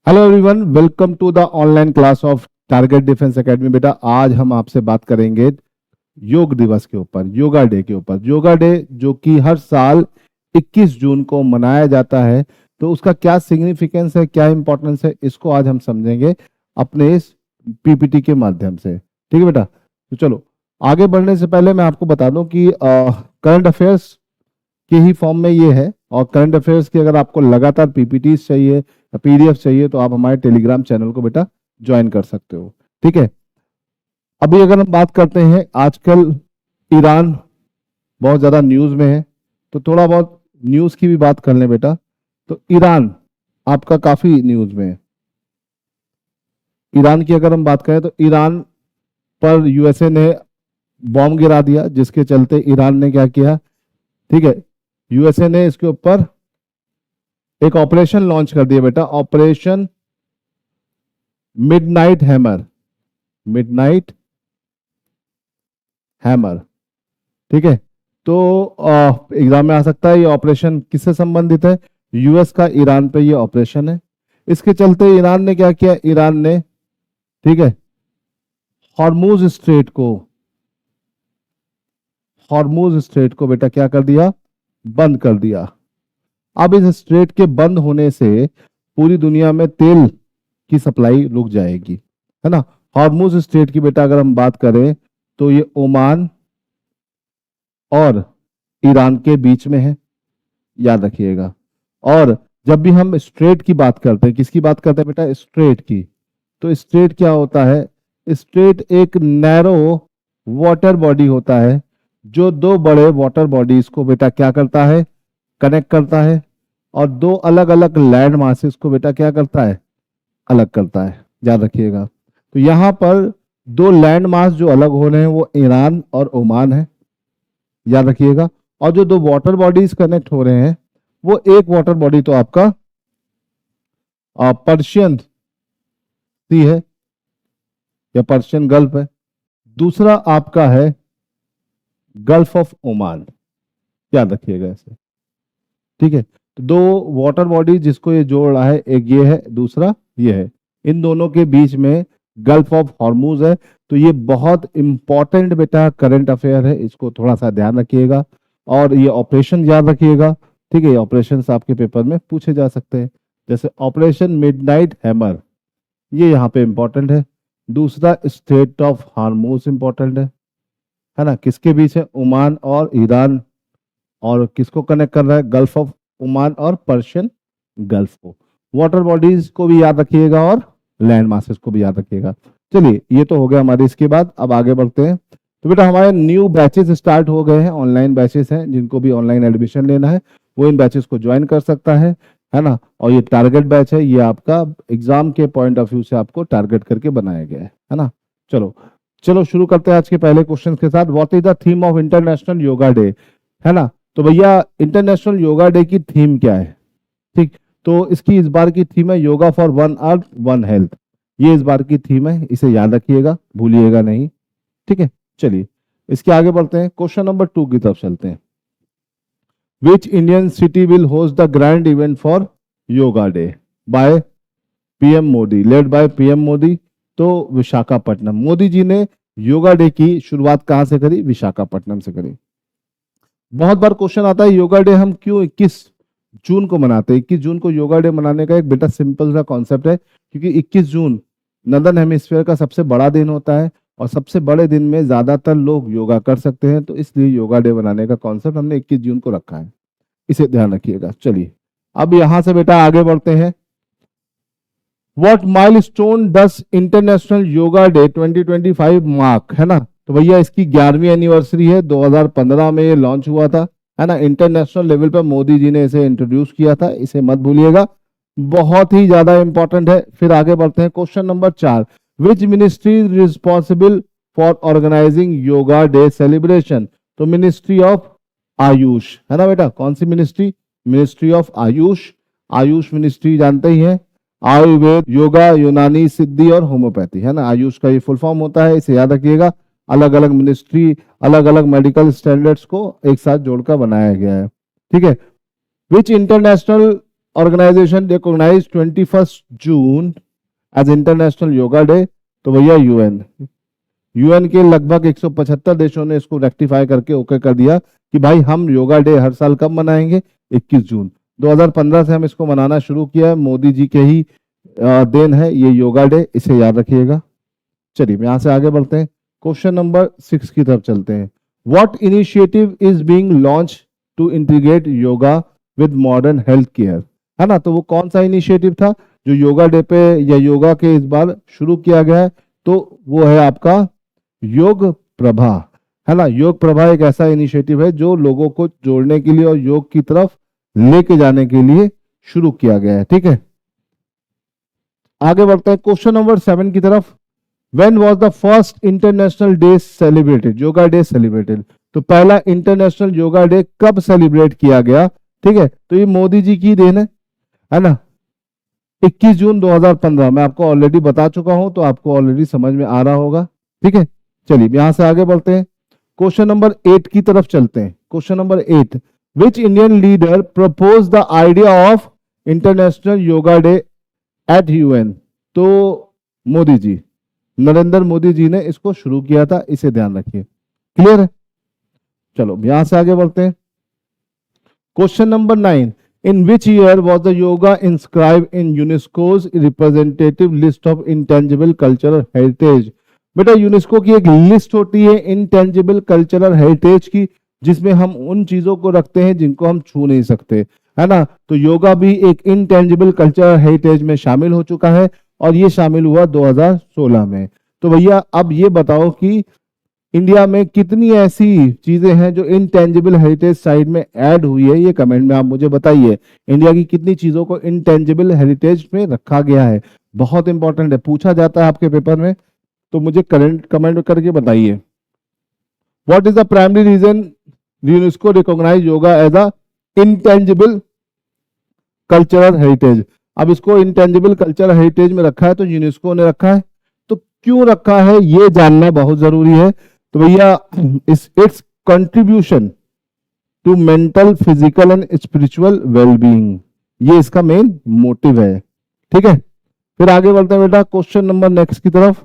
Hello everyone, welcome to the online class of Target Defence Academy. बेटा, आज हम आपसे बात करेंगे योग दिवस के ऊपर, योगा डे के ऊपर। योगा डे जो कि हर साल 21 जून को मनाया जाता है, तो उसका क्या सिग्निफिकेंस है, क्या इंपॉर्टेंस है, इसको आज हम समझेंगे अपने इस पीपीटी के माध्यम से। ठीक है बेटा, तो चलो आगे बढ़ने से पहले मैं आपको बता दूं कि करंट अफेयर्स के ही फॉर्म में ये है, और करंट अफेयर्स की अगर आपको लगातार पीपीटी चाहिए, पीडीएफ चाहिए, तो आप हमारे टेलीग्राम चैनल को बेटा ज्वाइन कर सकते हो। ठीक है, अभी अगर हम बात करते हैं, आजकल ईरान बहुत ज्यादा न्यूज में है, तो थोड़ा बहुत न्यूज की भी बात कर लें बेटा। तो ईरान आपका काफी न्यूज में है। ईरान की अगर हम बात करें तो ईरान पर यूएसए ने बॉम्ब गिरा दिया, जिसके चलते ईरान ने क्या किया, ठीक है, यूएसए ने इसके ऊपर एक ऑपरेशन लॉन्च कर दिया बेटा, operation midnight hammer. Midnight hammer, ठीक है। तो एग्जाम में आ सकता है, ये ऑपरेशन किससे संबंधित है? यूएस का ईरान पे ये ऑपरेशन है। इसके चलते ईरान ने क्या किया, ईरान ने, ठीक है, हॉर्मुज स्ट्रेट को, हॉर्मुज स्ट्रेट को बेटा क्या कर दिया, बंद कर दिया। अब इस स्ट्रेट के बंद होने से पूरी दुनिया में तेल की सप्लाई रुक जाएगी, है ना। हॉर्मुज स्ट्रेट की बेटा अगर हम बात करें तो ये ओमान और ईरान के बीच में है, याद रखिएगा। और जब भी हम स्ट्रेट की बात करते हैं, किसकी बात करते हैं बेटा, स्ट्रेट की, तो स्ट्रेट क्या होता है? स्ट्रेट एक नैरो वाटर बॉडी होता है, जो दो बड़े वाटर बॉडीज को बेटा क्या करता है, कनेक्ट करता है, और दो अलग अलग लैंड मासेस को बेटा क्या करता है, अलग करता है, याद रखिएगा। तो यहां पर दो लैंड मास जो अलग हो रहे हैं वो ईरान और ओमान है, याद रखिएगा। और जो दो वाटर बॉडीज कनेक्ट हो रहे हैं, वो एक वाटर बॉडी तो आपका पर्शियन सी है या पर्शियन गल्फ है, दूसरा आपका है गल्फ ऑफ ओमान, याद रखिएगा ऐसे। ठीक है, तो दो वाटर बॉडी जिसको ये जोड़ रहा है, एक ये है, दूसरा ये है, इन दोनों के बीच में गल्फ ऑफ हॉर्मूज है। तो ये बहुत इंपॉर्टेंट बेटा करंट अफेयर है, इसको थोड़ा सा ध्यान रखिएगा, और ये ऑपरेशन याद रखिएगा। ठीक है, ये ऑपरेशन आपके पेपर में पूछे जा सकते हैं, जैसे ऑपरेशन मिडनाइट हैमर, ये यहाँ पे इंपॉर्टेंट है। दूसरा स्ट्रेट ऑफ हार्मोज इंपॉर्टेंट है ना, किसके बीच है, ओमान और ईरान, और किसको कनेक्ट कर रहा है, गल्फ ऑफ ओमान और पर्शियन गल्फ को। वाटर बॉडीज को भी याद रखिएगा और लैंड मासेस को भी याद रखिएगा। चलिए, ये तो हो गया हमारे, इसके बाद अब आगे बढ़ते हैं। तो बेटा हमारे न्यू बैचेस स्टार्ट हो गए हैं, ऑनलाइन बैचेस हैं, जिनको भी ऑनलाइन एडमिशन लेना है वो इन बैचेस को ज्वाइन कर सकता है ना। और ये टारगेट बैच है, ये आपका एग्जाम के पॉइंट ऑफ व्यू से आपको टारगेट करके बनाया गया है ना। चलो चलो शुरू करते हैं आज के पहले क्वेश्चन के साथ। What is the theme of international Yoga day, है ना। तो भैया इंटरनेशनल योगा डे की थीम क्या है? ठीक, तो इसकी इस बार की थीम है yoga for one earth one health, ये इस बार की थीम है, इसे याद रखिएगा, भूलिएगा नहीं। ठीक है, चलिए इसके आगे बढ़ते हैं, क्वेश्चन नंबर 2 की तरफ चलते हैं। Which Indian city will host the grand event for yoga day by PM Modi, led by PM Modi? तो विशाखापट्टनम। मोदी जी ने योगा डे की शुरुआत कहां से करी? विशाखापट्टनम से करी। बहुत बार क्वेश्चन आता है योगा डे हम क्यों 21 जून को मनाते हैं? 21 जून को योगा डे मनाने का एक बेटा सिंपल सा कॉन्सेप्ट है, क्योंकि 21 जून नॉर्दर्न हेमिस्फीयर का सबसे बड़ा दिन होता है, और सबसे बड़े दिन में ज्यादातर लोग योगा कर सकते हैं, तो इसलिए योगा डे बनाने का कॉन्सेप्ट हमने 21 जून को रखा है, इसे ध्यान रखिएगा। चलिए अब यहां से बेटा आगे बढ़ते हैं। What milestone does international Yoga day 2025 mark, है ना। तो भैया इसकी 11वीं एनिवर्सरी है, 2015 में ये लॉन्च हुआ था, है ना। इंटरनेशनल लेवल पर मोदी जी ने इसे इंट्रोड्यूस किया था, इसे मत भूलिएगा, बहुत ही ज्यादा इंपॉर्टेंट है। फिर आगे बढ़ते हैं, question number 4। Which ministry is responsible for organising yoga day celebration? तो मिनिस्ट्री ऑफ आयुष, है ना बेटा। कौन सी ministry? Ministry of AYUSH. AYUSH ministry जानते ही है, आयुर्वेद, योगा, यूनानी, सिद्धि और होम्योपैथी, है ना। आयुष का ये फुल फॉर्म होता है, इसे याद रखिएगा। अलग अलग मिनिस्ट्री, अलग अलग मेडिकल स्टैंडर्ड्स को एक साथ जोड़कर बनाया गया है। ठीक है, which international organisation recognise 21 June as International Yoga Day? तो भैया यूएन। यूएन के लगभग 175 देशों ने इसको रेक्टिफाई करके ओके कर दिया कि भाई हम योगा डे हर साल कब मनाएंगे? 21 जून। 2015 से हम इसको मनाना शुरू किया है, मोदी जी के ही देन है ये योगा डे, इसे याद रखिएगा। चलिए यहां से आगे बढ़ते हैं, क्वेश्चन नंबर 6 की तरफ चलते हैं। What initiative is being launch to integrate yoga with modern health care? है ना, तो वो कौन सा इनिशिएटिव था जो योगा डे पे या योगा के इस बार शुरू किया गया है? तो वो है आपका योग प्रभा, है ना। योग प्रभा एक ऐसा इनिशिएटिव है जो लोगों को जोड़ने के लिए और योग की तरफ लेके जाने के लिए शुरू किया गया है, ठीक है। आगे बढ़ते हैं क्वेश्चन नंबर 7 की तरफ। When was the first international day celebrated? Yoga day celebrated. तो पहला इंटरनेशनल योगा डे कब सेलिब्रेट किया गया? ठीक है, तो ये मोदी जी की देन है ना। 21 जून 2015। मैं आपको ऑलरेडी बता चुका हूं, तो आपको ऑलरेडी समझ में आ रहा होगा, ठीक है। चलिए यहां से आगे बढ़ते हैं, क्वेश्चन नंबर 8 की तरफ चलते हैं। Question number 8, which Indian leader propose the idea of international Yoga day at UN? तो मोदी जी, नरेंद्र मोदी जी ने इसको शुरू किया था, इसे ध्यान रखिए। क्लियर है? चलो यहां से आगे बढ़ते हैं, question number 9, in which year was the yoga inscribe in UNESCO's representative list of intangible cultural heritage? बेटा यूनेस्को की एक लिस्ट होती है इंटेंजिबल कल्चरल हेरिटेज की, जिसमें हम उन चीजों को रखते हैं जिनको हम छू नहीं सकते, है ना। तो योगा भी एक इंटेंजिबल कल्चरल हेरिटेज में शामिल हो चुका है, और ये शामिल हुआ 2016 में। तो भैया अब ये बताओ कि इंडिया में कितनी ऐसी चीजें हैं जो इंटेंजिबल हेरिटेज साइट में ऐड हुई है, ये कमेंट में आप मुझे बताइए। इंडिया की कितनी चीजों को इंटेंजिबल हेरिटेज में रखा गया है? बहुत इंपॉर्टेंट है, पूछा जाता है आपके पेपर में, तो मुझे कमेंट करके बताइए। What is the primary reason UNESCO recognise yoga as a intangible cultural heritage? अब इसको इंटेंजिबल कल्चरल हेरिटेज में रखा है, तो यूनेस्को ने रखा है, तो क्यों रखा है ये जानना बहुत जरूरी है। तो भैया its contribution to mental, physical and spiritual wellbeing, ये इसका मेन मोटिव है, ठीक है। फिर आगे बढ़ते हैं बेटा क्वेश्चन नंबर नेक्स्ट की तरफ।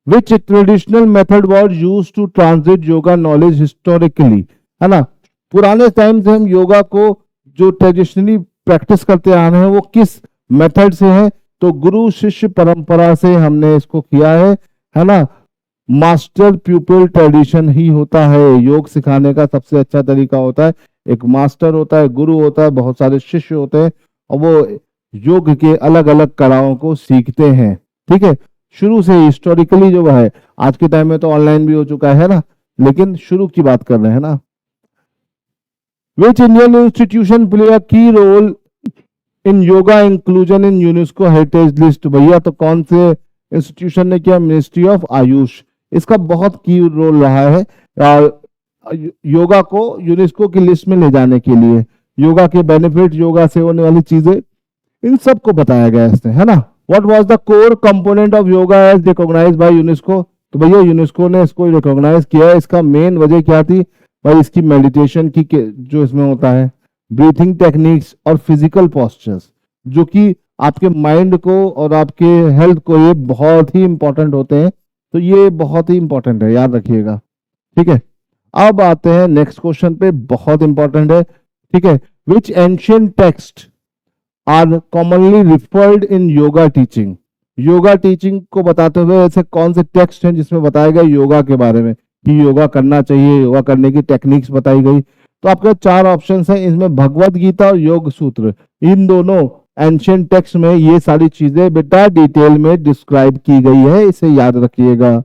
Which traditional method was use to translate yoga knowledge historically? है ना, पुराने टाइम से हम योगा को जो ट्रेडिशनली प्रैक्टिस करते आ रहे हैं वो किस मेथड से है? तो गुरु शिष्य परंपरा से हमने इसको किया है ना। मास्टर प्यूपिल ट्रेडिशन ही होता है, योग सिखाने का सबसे अच्छा तरीका होता है, एक मास्टर होता है, गुरु होता है, बहुत सारे शिष्य होते हैं, और वो योग के अलग अलग कलाओं को सीखते हैं, ठीक है। शुरू से हिस्टोरिकली जो है, आज के टाइम में तो ऑनलाइन भी हो चुका है ना, लेकिन शुरू की बात कर रहे हैं ना। Which Indian institution play a key role in yoga inclusion in UNESCO heritage list? भैया तो कौन से इंस्टीट्यूशन ने किया? मिनिस्ट्री ऑफ आयुष, इसका बहुत की रोल रहा है योगा को यूनेस्को की लिस्ट में ले जाने के लिए। योगा के बेनिफिट, योगा से होने वाली चीजें, इन सब को बताया गया इसमें, है ना। What was the core component of yoga as recognised by UNESCO? तो भैया यूनेस्को ने इसको रिकॉग्नाइज किया है, इसका मेन वजह क्या थी भाई? इसकी मेडिटेशन की जो इसमें होता है, ब्रीथिंग टेक्निक्स और फिजिकल पोस्चर्स, जो कि आपके माइंड को और आपके हेल्थ को ये बहुत ही इंपॉर्टेंट होते हैं, तो ये बहुत ही इंपॉर्टेंट है, याद रखिएगा, ठीक है। अब आते हैं नेक्स्ट क्वेश्चन पे, बहुत इंपॉर्टेंट है, ठीक है। Which ancient text are commonly referred in yoga teaching? Yoga teaching को बताते हुए ऐसे कौन से टेक्स्ट हैं जिसमें बताया गया योगा के बारे में कि योगा करना चाहिए, योगा करने की टेक्निक्स बताई गई? तो आपके 4 ऑप्शन हैं, इसमें भगवत गीता और योग सूत्र, इन दोनों एंशिएंट टेक्स्ट में ये सारी चीजें बेटा डिटेल में डिस्क्राइब की गई है, इसे याद रखिएगा,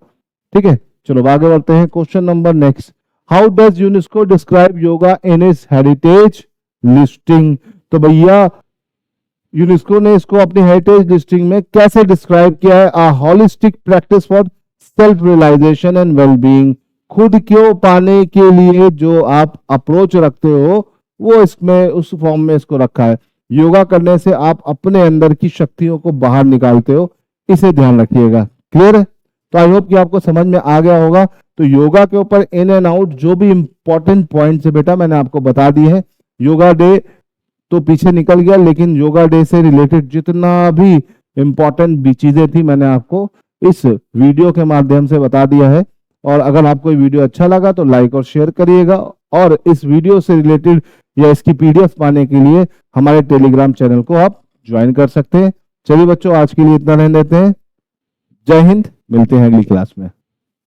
ठीक है। चलो आगे बढ़ते हैं, question number next, how does UNESCO describe yoga in its heritage listing? तो भैया यूनेस्को ने इसको अपनी हेरिटेज लिस्टिंग में कैसे डिस्क्राइब किया है? A holistic practice for self realisation and wellbeing, खुद को पाने के लिए जो आप अप्रोच रखते हो, वो इसमें उस फॉर्म में इसको रखा है। योगा करने से आप अपने अंदर की शक्तियों को बाहर निकालते हो, इसे ध्यान रखिएगा, क्लियर है। तो आई होप कि आपको समझ में आ गया होगा। तो योगा के ऊपर इन एंड आउट जो भी इंपॉर्टेंट पॉइंट्स है बेटा मैंने आपको बता दिए हैं। योगा डे तो पीछे निकल गया, लेकिन योगा डे से रिलेटेड जितना भी इंपॉर्टेंट भी चीजें थी मैंने आपको इस वीडियो के माध्यम से बता दिया है। और अगर आपको ये वीडियो अच्छा लगा तो लाइक और शेयर करिएगा, और इस वीडियो से रिलेटेड या इसकी पीडीएफ पाने के लिए हमारे टेलीग्राम चैनल को आप ज्वाइन कर सकते हैं। चलिए बच्चों, आज के लिए इतना रहने देते हैं। जय हिंद, मिलते हैं अगली क्लास में।